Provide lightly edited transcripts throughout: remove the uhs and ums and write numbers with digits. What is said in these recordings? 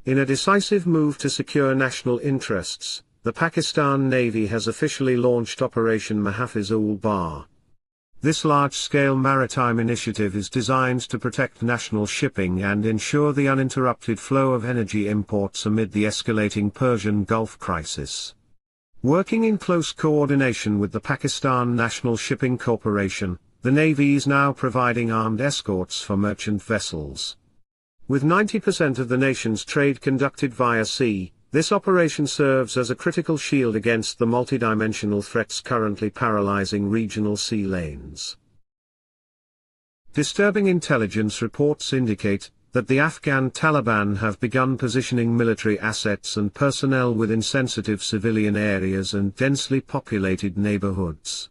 In a decisive move to secure national interests, the Pakistan Navy has officially launched Operation Muhafiz-ul-Bahr. This large-scale maritime initiative is designed to protect national shipping and ensure the uninterrupted flow of energy imports amid the escalating Persian Gulf crisis. Working in close coordination with the Pakistan National Shipping Corporation, the Navy is now providing armed escorts for merchant vessels. With 90% of the nation's trade conducted via sea, this operation serves as a critical shield against the multidimensional threats currently paralyzing regional sea lanes. Disturbing intelligence reports indicate that the Afghan Taliban have begun positioning military assets and personnel within sensitive civilian areas and densely populated neighborhoods.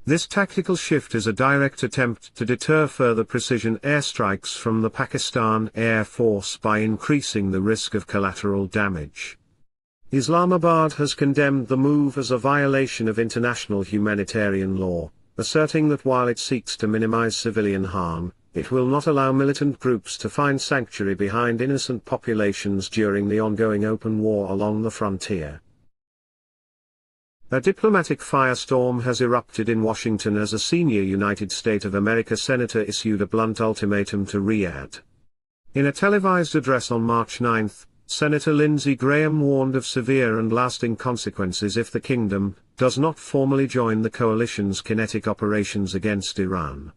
This tactical shift is a direct attempt to deter further precision airstrikes from the Pakistan Air Force by increasing the risk of collateral damage. Islamabad has condemned the move as a violation of international humanitarian law, asserting that while it seeks to minimize civilian harm, it will not allow militant groups to find sanctuary behind innocent populations during the ongoing open war along the frontier. A diplomatic firestorm has erupted in Washington as a senior United States of America senator issued a blunt ultimatum to Riyadh. In a televised address on March 9, Senator Lindsey Graham warned of severe and lasting consequences if the kingdom does not formally join the coalition's kinetic operations against Iran.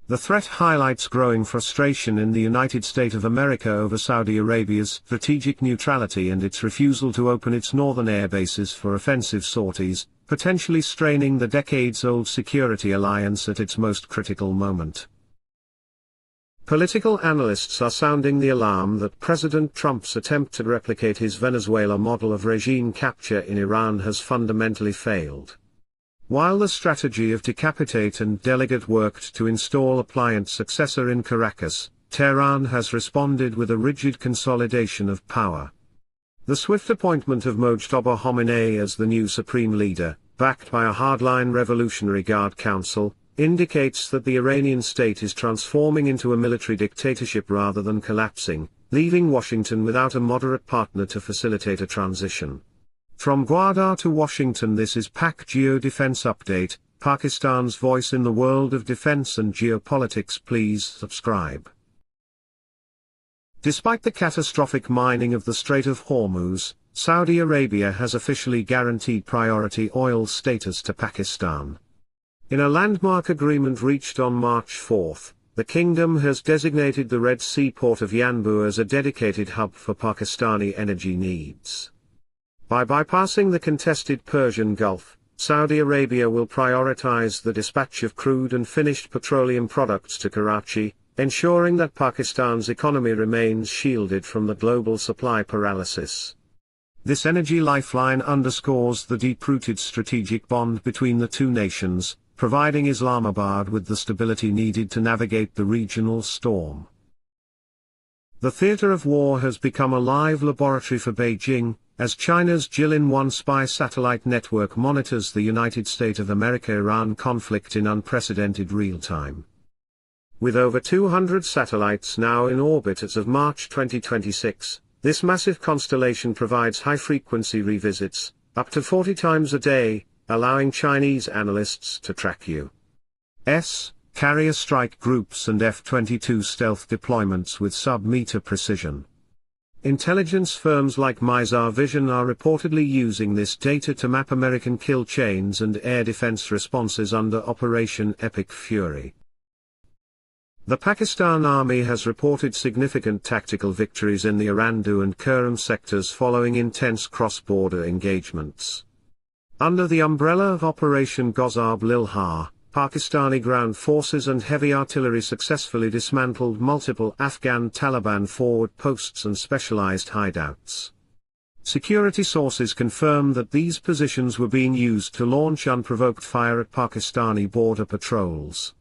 The threat highlights growing frustration in the United States of America over Saudi Arabia's strategic neutrality and its refusal to open its northern air bases for offensive sorties, potentially straining the decades-old security alliance at its most critical moment. Political analysts are sounding the alarm that President Trump's attempt to replicate his Venezuela model of regime capture in Iran has fundamentally failed. While the strategy of decapitate and delegate worked to install a pliant successor in Caracas, Tehran has responded with a rigid consolidation of power. The swift appointment of Mojtaba Khamenei as the new supreme leader, backed by a hardline Revolutionary Guard Council, indicates that the Iranian state is transforming into a military dictatorship rather than collapsing, leaving Washington without a moderate partner to facilitate a transition. From Gwadar to Washington, this is Pak Geo Defense Update, Pakistan's voice in the world of defense and geopolitics. Please subscribe. Despite the catastrophic mining of the Strait of Hormuz, Saudi Arabia has officially guaranteed priority oil status to Pakistan. In a landmark agreement reached on March 4, the kingdom has designated the Red Sea port of Yanbu as a dedicated hub for Pakistani energy needs. By bypassing the contested Persian Gulf, Saudi Arabia will prioritize the dispatch of crude and finished petroleum products to Karachi, ensuring that Pakistan's economy remains shielded from the global supply paralysis. This energy lifeline underscores the deep-rooted strategic bond between the two nations, providing Islamabad with the stability needed to navigate the regional storm. The theater of war has become a live laboratory for Beijing, as China's Jilin-1 spy satellite network monitors the United States of America-Iran conflict in unprecedented real-time. With over 200 satellites now in orbit as of March 2026, this massive constellation provides high-frequency revisits, up to 40 times a day, allowing Chinese analysts to track U.S. carrier strike groups and F-22 stealth deployments with sub-meter precision. Intelligence firms like Mizar Vision are reportedly using this data to map American kill chains and air defense responses under Operation Epic Fury. The Pakistan Army has reported significant tactical victories in the Arandu and Kurram sectors following intense cross-border engagements. Under the umbrella of Operation Gozab-Lilhar, Pakistani ground forces and heavy artillery successfully dismantled multiple Afghan Taliban forward posts and specialized hideouts. Security sources confirm that these positions were being used to launch unprovoked fire at Pakistani border patrols.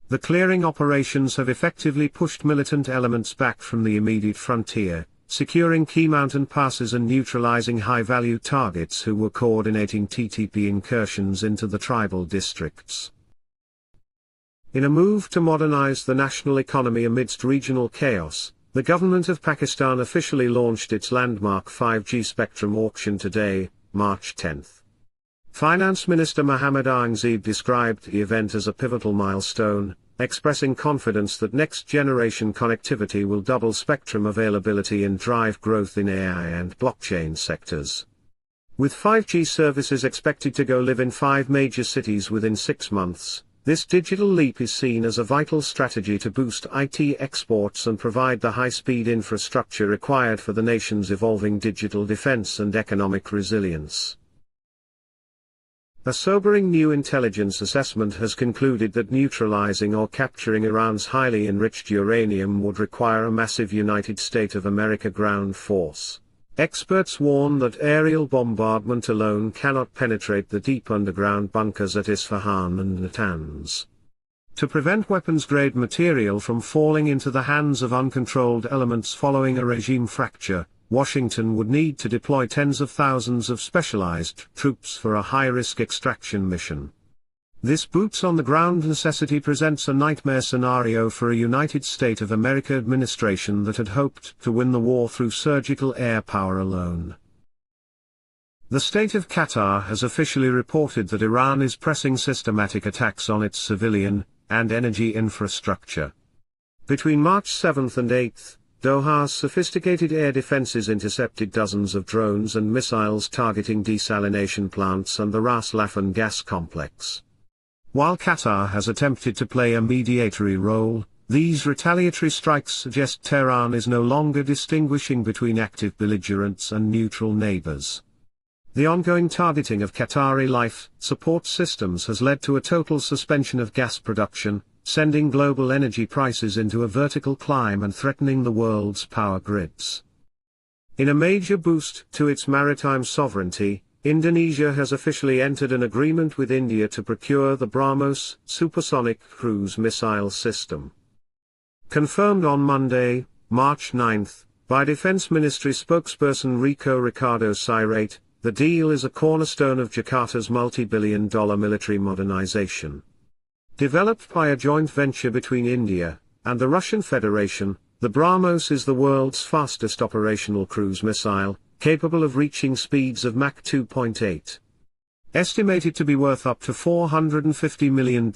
The clearing operations have effectively pushed militant elements back from the immediate frontier, securing key mountain passes and neutralizing high-value targets who were coordinating TTP incursions into the tribal districts. In a move to modernize the national economy amidst regional chaos, The government of Pakistan officially launched its landmark 5G spectrum auction today, March 10. Finance Minister Mohammad Aurangzeb described the event as a pivotal milestone, expressing confidence that next-generation connectivity will double spectrum availability and drive growth in AI and blockchain sectors. With 5G services expected to go live in 5 major cities within 6 months, this digital leap is seen as a vital strategy to boost IT exports and provide the high-speed infrastructure required for the nation's evolving digital defense and economic resilience. A sobering new intelligence assessment has concluded that neutralizing or capturing Iran's highly enriched uranium would require a massive United States of America ground force. Experts warn that aerial bombardment alone cannot penetrate the deep underground bunkers at Isfahan and Natanz. To prevent weapons-grade material from falling into the hands of uncontrolled elements following a regime fracture, Washington would need to deploy tens of thousands of specialized troops for a high-risk extraction mission. This boots-on-the-ground necessity presents a nightmare scenario for a United States of America administration that had hoped to win the war through surgical air power alone. The state of Qatar has officially reported that Iran is pressing systematic attacks on its civilian and energy infrastructure. Between March 7 and 8, Doha's sophisticated air defenses intercepted dozens of drones and missiles targeting desalination plants and the Ras Laffan gas complex. While Qatar has attempted to play a mediatory role, these retaliatory strikes suggest Tehran is no longer distinguishing between active belligerents and neutral neighbors. The ongoing targeting of Qatari life support systems has led to a total suspension of gas production, sending global energy prices into a vertical climb and threatening the world's power grids. In a major boost to its maritime sovereignty, Indonesia has officially entered an agreement with India to procure the BrahMos supersonic cruise missile system. Confirmed on Monday, March 9, by Defense Ministry spokesperson Ricardo Sirate, the deal is a cornerstone of Jakarta's multi-billion-dollar military modernization. Developed by a joint venture between India and the Russian Federation, the BrahMos is the world's fastest operational cruise missile, capable of reaching speeds of Mach 2.8. Estimated to be worth up to $450 million,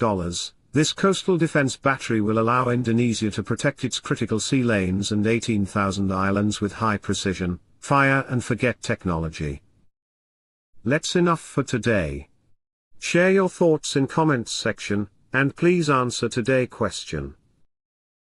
this coastal defense battery will allow Indonesia to protect its critical sea lanes and 18,000 islands with high-precision, fire-and-forget technology. That's enough for today. Share your thoughts in comments section, and please answer today's question.